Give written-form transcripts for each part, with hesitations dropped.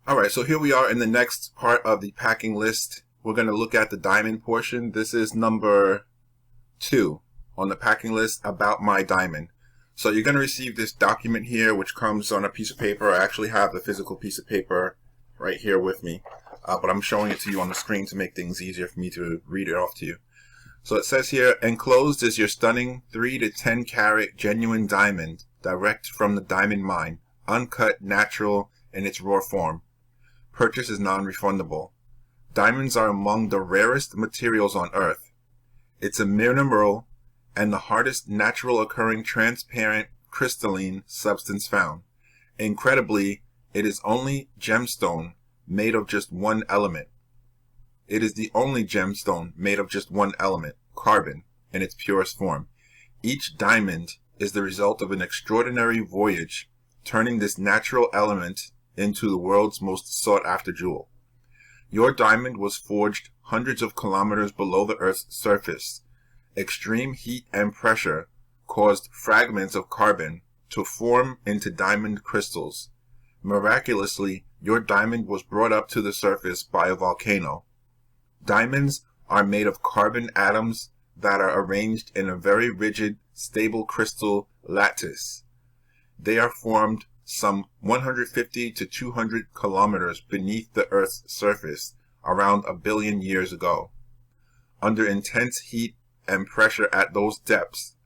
Alright, so here we are in the next part of the packing list. We're going to look at the diamond portion. This is number 2 on the packing list, about my diamond. So you're going to receive this document here, which comes on a piece of paper. I actually have the physical piece of paper right here with me, but I'm showing it to you on the screen to make things easier for me to read it off to you. So it says here, enclosed is your stunning 3 to 10 carat genuine diamond, direct from the diamond mine, uncut, natural in its raw form. Purchase is non-refundable. Diamonds are among the rarest materials on Earth. It's a mineral and the hardest natural occurring transparent crystalline substance found. Incredibly, it is only gemstone made of just one element. It is the only gemstone made of just one element, carbon, in its purest form. Each diamond is the result of an extraordinary voyage, turning this natural element into the world's most sought-after jewel. Your diamond was forged hundreds of kilometers below the Earth's surface. Extreme heat and pressure caused fragments of carbon to form into diamond crystals. Miraculously, your diamond was brought up to the surface by a volcano. Diamonds are made of carbon atoms that are arranged in a very rigid, stable crystal lattice. They are formed some 150 to 200 kilometers beneath the Earth's surface around 1 billion years ago. Under intense heat and pressure at those depths,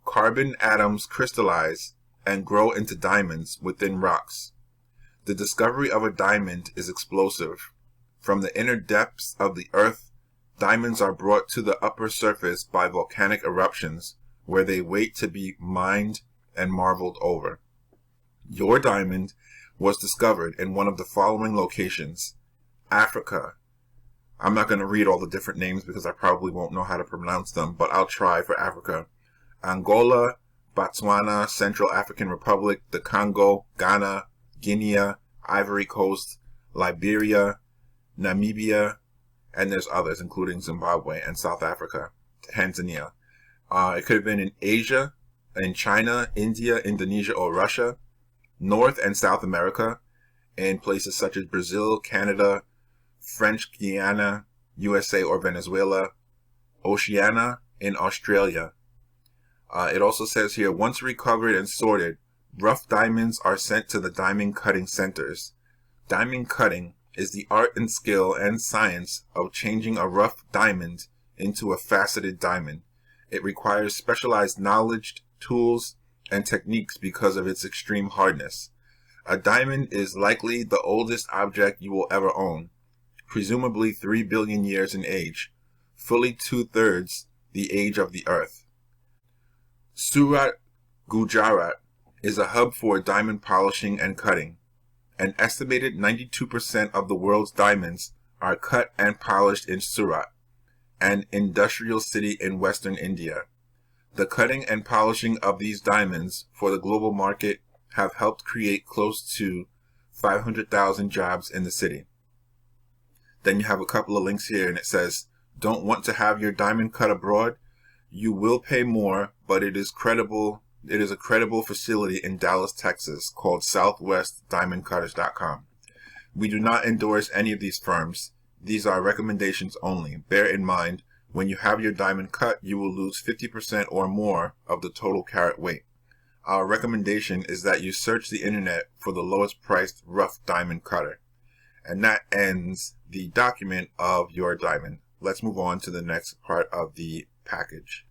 carbon atoms crystallize and grow into diamonds within rocks. The discovery of a diamond is explosive. From the inner depths of the Earth, diamonds are brought to the upper surface by volcanic eruptions, where they wait to be mined and marveled over. Your diamond was discovered in one of the following locations: Africa. I'm not going to read all the different names because I probably won't know how to pronounce them, but I'll try for Africa. Angola, Botswana, Central African Republic, the Congo, Ghana, Guinea, Ivory Coast, Liberia, Namibia, and there's others, including Zimbabwe and South Africa, Tanzania. It could have been in Asia, in China, India, Indonesia, or Russia. North and South America, in places such as Brazil, Canada, French Guiana, USA, or Venezuela. Oceania, in Australia. It also says here, once recovered and sorted, rough diamonds are sent to the diamond cutting centers. Diamond cutting is the art and skill and science of changing a rough diamond into a faceted diamond. It requires specialized knowledge, tools, and techniques because of its extreme hardness. A diamond is likely the oldest object you will ever own, presumably 3 billion years in age, fully 2/3 the age of the Earth. Surat, Gujarat is a hub for diamond polishing and cutting. An estimated 92% of the world's diamonds are cut and polished in Surat, an industrial city in western India. The cutting and polishing of these diamonds for the global market have helped create close to 500,000 jobs in the city. Then you have a couple of links here, and it says, don't want to have your diamond cut abroad? You will pay more, but it is a credible facility in Dallas, Texas, called SouthwestDiamondCutters.com. We do not endorse any of these firms. These are recommendations only. Bear in mind, when you have your diamond cut, you will lose 50% or more of the total carat weight. Our recommendation is that you search the internet for the lowest priced rough diamond cutter. And that ends the document of your diamond. Let's move on to the next part of the package.